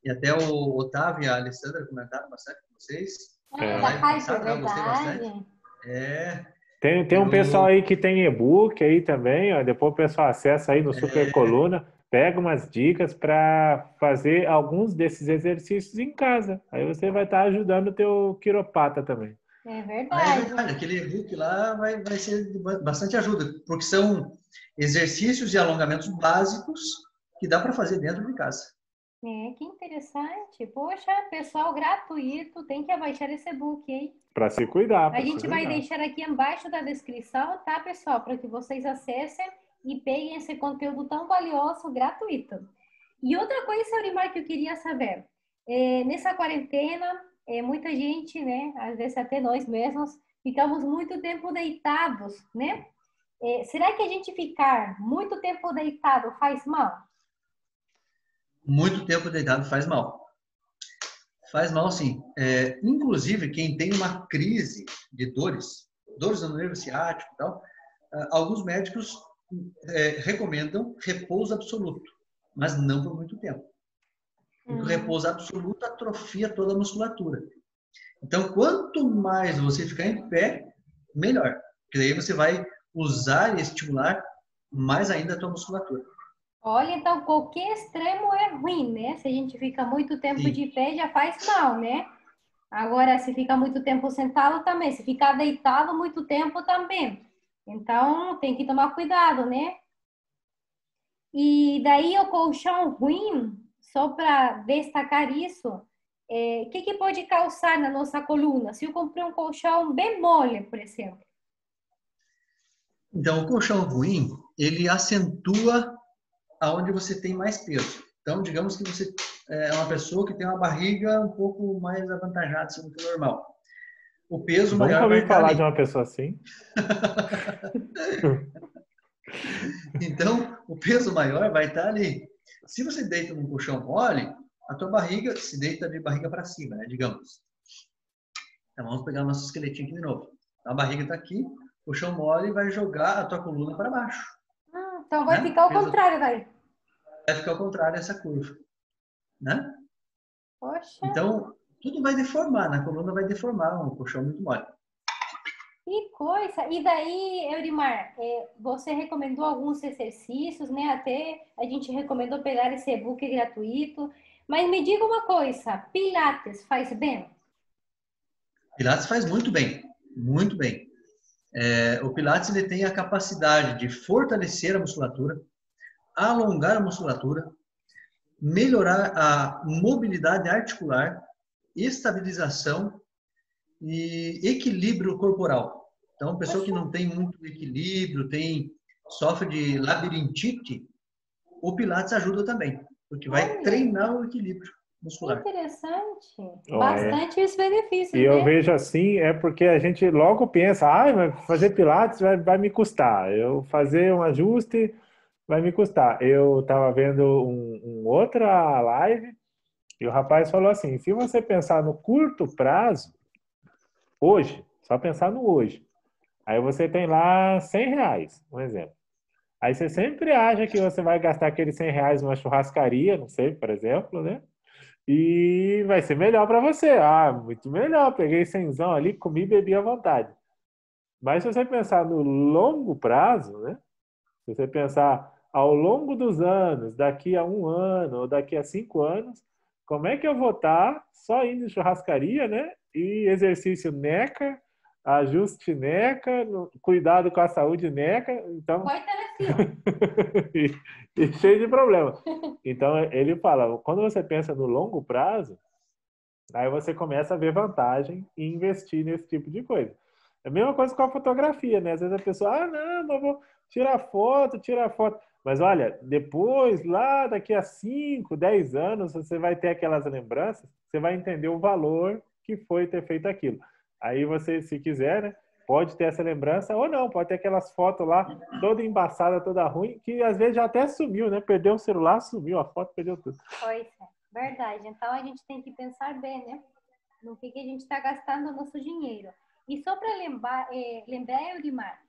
e até o Otávio e a Alessandra comentaram bastante com vocês na Da live Hyper, passada, né? Eu gostei bastante. verdade. É, Tem um pessoal eu, aí que tem e-book aí também, ó. Depois o pessoal acessa aí no Super Coluna, pega umas dicas para fazer alguns desses exercícios em casa. Aí você vai estar ajudando o teu quiropata também. É é verdade. verdade, aquele e-book lá vai ser de bastante ajuda, porque são exercícios e alongamentos básicos que dá para fazer dentro de casa. Que interessante. Poxa, pessoal gratuito, tem que abaixar esse e-book, hein? Para se cuidar, A para se gente vai cuidar. deixar aqui embaixo da descrição, tá, pessoal? Para que vocês acessem e peguem esse conteúdo tão valioso, gratuito. E outra coisa, Aurimar, que eu queria saber. Nessa quarentena, muita gente, né, às vezes até nós mesmos, ficamos muito tempo deitados, né? Será que a gente ficar muito tempo deitado faz mal? Muito tempo deitado faz mal. Faz mal, sim. Inclusive, quem tem uma crise de dores no nervo ciático e tal, alguns médicos recomendam repouso absoluto, mas não por muito tempo. Porque o repouso absoluto atrofia toda a musculatura. Então, quanto mais você ficar em pé, melhor. Porque daí você vai usar e estimular mais ainda a tua musculatura. Olha, então qualquer extremo é ruim, né? Se a gente fica muito tempo Sim. de pé, já faz mal, né? Agora, se fica muito tempo sentado, também. Se ficar deitado muito tempo, também. Então, tem que tomar cuidado, né? E daí, o colchão ruim, só para destacar isso, o que pode causar na nossa coluna? Se eu comprei um colchão bem mole, por exemplo. Então, o colchão ruim, ele acentua aonde você tem mais peso. Então, digamos que você é uma pessoa que tem uma barriga um pouco mais avantajada assim, do que o normal. O peso Nunca maior vai ouvi estar falar de ali. uma pessoa assim. Então, o peso maior vai estar ali. Se você deita num colchão mole, a tua barriga se deita de barriga para cima, né? Digamos. Então, vamos pegar o nosso esqueletinho aqui de novo. A barriga está aqui, o colchão mole vai jogar a tua coluna para baixo. Então, vai Né? ficar ao contrário, daí. Vai ficar ao contrário essa curva. Né? Poxa. Então, tudo vai deformar, na coluna vai deformar um colchão muito mole. Que coisa! E daí, Eurimar, você recomendou alguns exercícios, né? Até a gente recomendou pegar esse e-book gratuito. Mas me diga uma coisa, Pilates faz bem? Pilates faz muito bem, muito bem. O Pilates ele tem a capacidade de fortalecer a musculatura, alongar a musculatura, melhorar a mobilidade articular, estabilização e equilíbrio corporal. Então, pessoa que Poxa, não tem muito equilíbrio, sofre de labirintite, o Pilates ajuda também, porque vai olha, treinar o equilíbrio que muscular. interessante. Olha. Bastante os E benefícios, eu né? vejo assim, é porque a gente logo pensa, mas fazer pilates vai me custar. Eu fazer um ajuste vai me custar. Eu estava vendo outra live e o rapaz falou assim, se você pensar no curto prazo, hoje, só pensar no hoje, aí você tem lá R$ 100, um exemplo. Aí você sempre acha que você vai gastar aqueles R$ 100 numa churrascaria, não sei, por exemplo, né? E vai ser melhor para você. Ah, muito melhor. Peguei cenzão ali, comi e bebi à vontade. Mas se você pensar no longo prazo, né? Se você pensar ao longo dos anos, daqui a 1 ano ou daqui a 5 anos, como é que eu vou estar só indo em churrascaria, né? E exercício NECA, ajuste NECA, cuidado com a saúde NECA. Então, Vai telefone. e cheio de problema. Então, ele fala, quando você pensa no longo prazo, aí você começa a ver vantagem em investir nesse tipo de coisa. É a mesma coisa com a fotografia, né? Às vezes a pessoa, não, mas vou tirar foto, tirar foto. Mas olha, depois, lá daqui a 5, 10 anos, você vai ter aquelas lembranças, você vai entender o valor que foi ter feito aquilo. Aí você, se quiser, né? pode ter essa lembrança ou não, pode ter aquelas fotos lá toda embaçada, toda ruim, que às vezes já até sumiu, né? Perdeu o celular, sumiu a foto, perdeu tudo. Pois é, verdade. Então a gente tem que pensar bem, né? No que a gente está gastando o nosso dinheiro. E só para lembrar, Eudimar,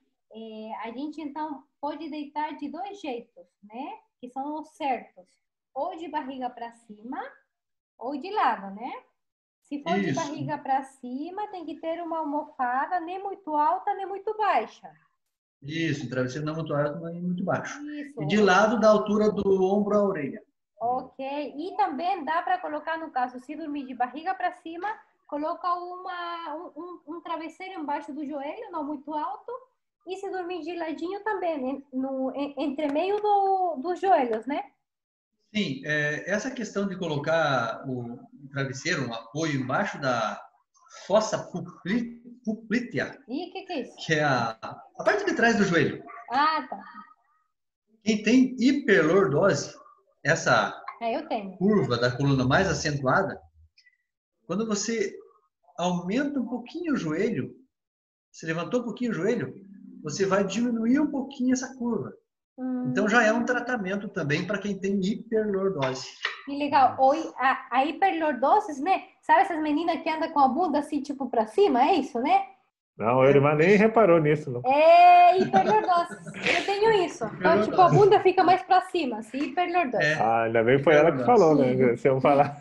a gente então pode deitar de dois jeitos, né? Que são os certos. Ou de barriga para cima, ou de lado, né? Se for de barriga para cima, tem que ter uma almofada nem muito alta, nem muito baixa. Isso, travesseiro não muito alto, nem muito baixo. Isso. E de lado, da altura do ombro à orelha. Ok. E também dá para colocar, no caso, se dormir de barriga para cima, coloca um travesseiro embaixo do joelho, não muito alto. E se dormir de ladinho também, entre meio dos joelhos, né? Sim, essa questão de colocar o travesseiro, um apoio embaixo da fossa poplítea, E o que é isso? que é a parte de trás do joelho. Ah, tá. Quem tem hiperlordose, essa Eu tenho. curva da coluna mais acentuada, quando você aumenta um pouquinho o joelho, você levantou um pouquinho o joelho, você vai diminuir um pouquinho essa curva. Então já é um tratamento também para quem tem hiperlordose. Que legal. A hiperlordose, né? Sabe essas meninas que andam com a bunda assim, tipo, para cima? É isso, né? Não, o Eudimar nem reparou nisso, não. É hiperlordose. Eu tenho isso. Então, tipo, a bunda fica mais para cima, assim, hiperlordose. Ah, ainda bem que foi ela que falou, né? Se eu falar.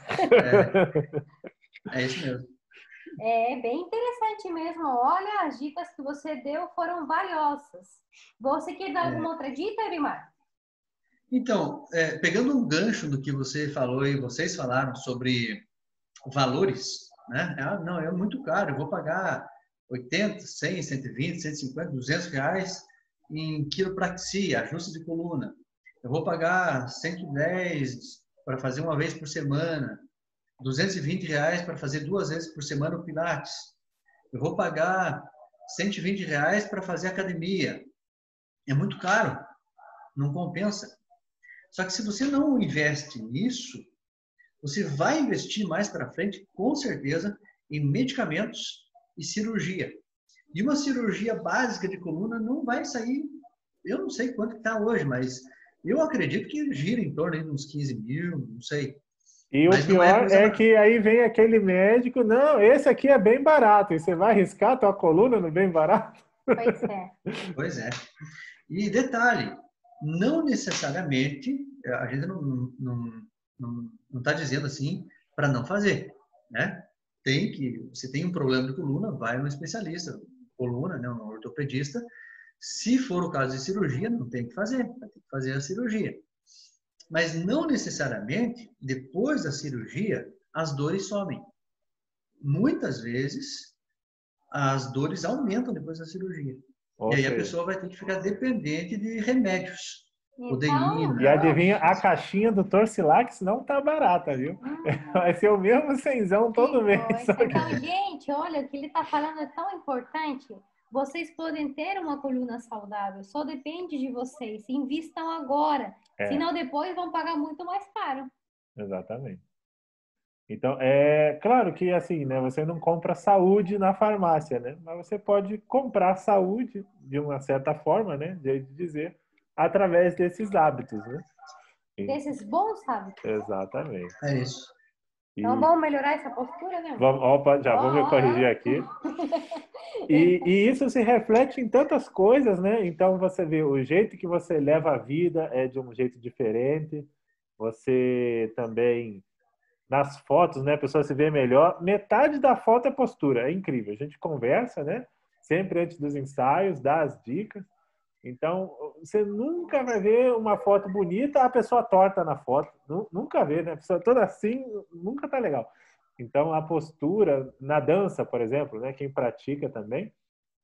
É isso mesmo. É bem interessante mesmo. Olha, as dicas que você deu foram valiosas. Você quer dar alguma outra dica, Eudimar? Então, pegando um gancho do que você falou e vocês falaram sobre valores, né? Não, é muito caro, eu vou pagar 80, 100, 120, 150, 200 reais em quiropraxia, ajuste de coluna. Eu vou pagar 110 para fazer uma vez por semana, 220 reais para fazer 2 vezes por semana o pilates. Eu vou pagar 120 reais para fazer academia. É muito caro, não compensa. Só que se você não investe nisso, você vai investir mais para frente, com certeza, em medicamentos e cirurgia. E uma cirurgia básica de coluna não vai sair, eu não sei quanto está hoje, mas eu acredito que gira em torno de uns 15 mil, não sei. E mas o pior é que aí vem aquele médico, não, esse aqui é bem barato, e você vai arriscar a tua coluna no bem barato? Pois é. Pois é. E detalhe, não necessariamente, a gente não está dizendo assim para não fazer, né? Você tem um problema de coluna, vai no especialista, coluna, né, um ortopedista. Se for o caso de cirurgia, não tem que fazer, vai ter que fazer a cirurgia. Mas não necessariamente, depois da cirurgia, as dores somem. Muitas vezes, as dores aumentam depois da cirurgia. E aí a pessoa vai ter que ficar dependente de remédios. Codeína. E adivinha, a caixinha do Torcilax não tá barata, viu? Vai ser o mesmo cenzão todo mês. Então, gente, olha, o que ele tá falando é tão importante. Vocês podem ter uma coluna saudável, só depende de vocês. Invistam agora, senão depois vão pagar muito mais caro. Exatamente. Então, é claro que assim, né, você não compra saúde na farmácia, né? Mas você pode comprar saúde de uma certa forma, né, de dizer, através desses hábitos, né? Desses bons hábitos. Exatamente. É isso. Então vamos melhorar essa postura, né? Opa, já vou me corrigir aqui. E isso se reflete em tantas coisas, né? Então você vê o jeito que você leva a vida é de um jeito diferente. Você também nas fotos, né, a pessoa se vê melhor. Metade da foto é postura, é incrível. A gente conversa, né? Sempre antes dos ensaios, dá as dicas. Então, você nunca vai ver uma foto bonita, a pessoa torta na foto. Nunca vê, né? A pessoa toda assim, nunca tá legal. Então, a postura, na dança, por exemplo, né? Quem pratica também,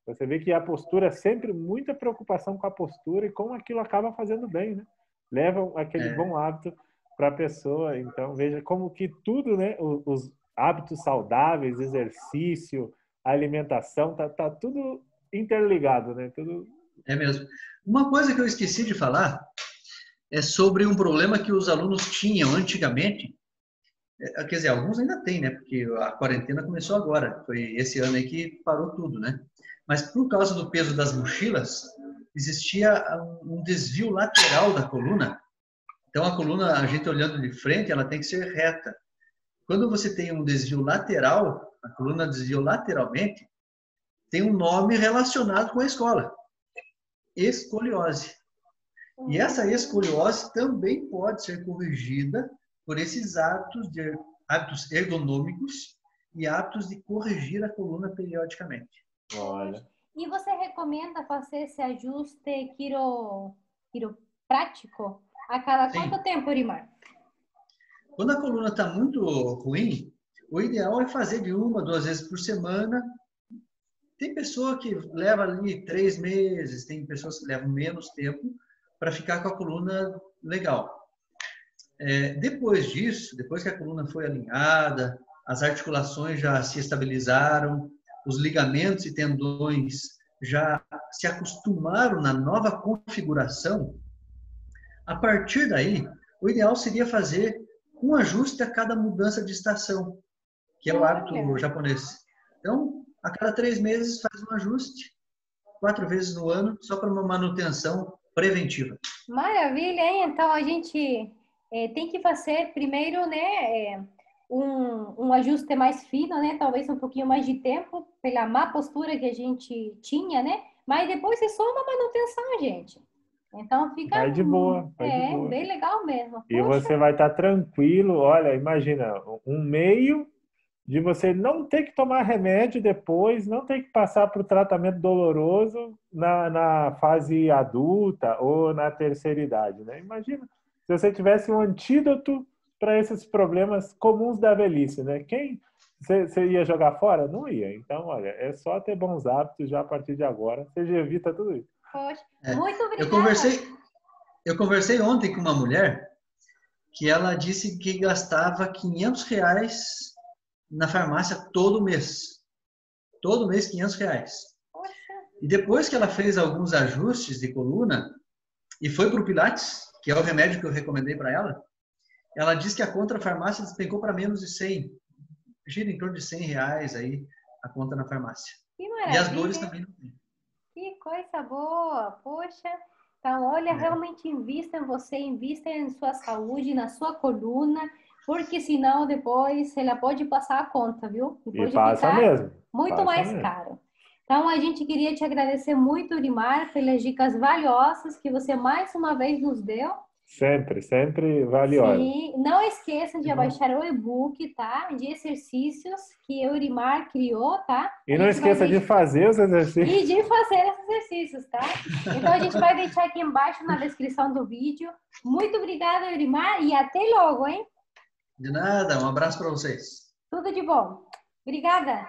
você vê que a postura é sempre muita preocupação com a postura e como aquilo acaba fazendo bem, né? Leva aquele bom hábito para a pessoa. Então, veja como que tudo, né? Os hábitos saudáveis, exercício, alimentação, tá tudo interligado, né? Tudo... É mesmo. Uma coisa que eu esqueci de falar é sobre um problema que os alunos tinham antigamente. Quer dizer, alguns ainda têm, né? Porque a quarentena começou agora. Foi esse ano aí que parou tudo, né? mas por causa do peso das mochilas, existia um desvio lateral da coluna. Então, a coluna, a gente olhando de frente, ela tem que ser reta. Quando você tem um desvio lateral, a coluna desviou lateralmente, tem um nome relacionado com a escola. Escoliose. E essa escoliose também pode ser corrigida por esses hábitos ergonômicos e hábitos de corrigir a coluna periodicamente. Olha. E você recomenda fazer esse ajuste quiroprático a cada quanto tempo, Urimar? Quando a coluna está muito ruim, o ideal é fazer de 1 a 2 vezes por semana. Tem pessoa que leva ali 3 meses, tem pessoas que levam menos tempo para ficar com a coluna legal. Depois disso, depois que a coluna foi alinhada, as articulações já se estabilizaram, os ligamentos e tendões já se acostumaram na nova configuração, a partir daí, o ideal seria fazer um ajuste a cada mudança de estação, que é o hábito japonês. Então, a cada 3 meses faz um ajuste, 4 vezes no ano, só para uma manutenção preventiva. Maravilha, hein? Então, a gente tem que fazer primeiro, né, um ajuste mais fino, né? Talvez um pouquinho mais de tempo, pela má postura que a gente tinha, né? Mas depois é só uma manutenção, gente. Então, fica... Vai de boa, vai de boa. Bem legal mesmo. E Puxa. você vai estar tranquilo. Olha, imagina, um meio de você não ter que tomar remédio depois, não ter que passar por tratamento doloroso na fase adulta ou na terceira idade, né? Imagina, se você tivesse um antídoto para esses problemas comuns da velhice, né? Você ia jogar fora? Não ia. Então, olha, é só ter bons hábitos já a partir de agora. Você já evita tudo isso. Poxa, muito obrigada. Eu conversei ontem com uma mulher que ela disse que gastava R$500 na farmácia todo mês. Todo mês, R$500. Poxa. E depois que ela fez alguns ajustes de coluna e foi para o Pilates, que é o remédio que eu recomendei para ela, ela disse que a conta da farmácia despencou para menos de 100. Gira em torno de R$100 aí a conta na farmácia. Que maravilha. E as dores também não tem. Que coisa boa, poxa. Então, olha, realmente invista em você, invista em sua saúde, na sua coluna, porque senão depois ela pode passar a conta, viu? E passa mesmo. Muito mais caro. Então, a gente queria te agradecer muito, Urimar, pelas dicas valiosas que você mais uma vez nos deu. Sempre, sempre valiosa. Sim, não esqueçam de baixar o e-book, tá? De exercícios que o Urimar criou, tá? E não esqueça de fazer os exercícios. E de fazer esses exercícios, tá? Então, a gente vai deixar aqui embaixo na descrição do vídeo. Muito obrigada, Urimar, e até logo, hein? De nada, um abraço para vocês. Tudo de bom. Obrigada.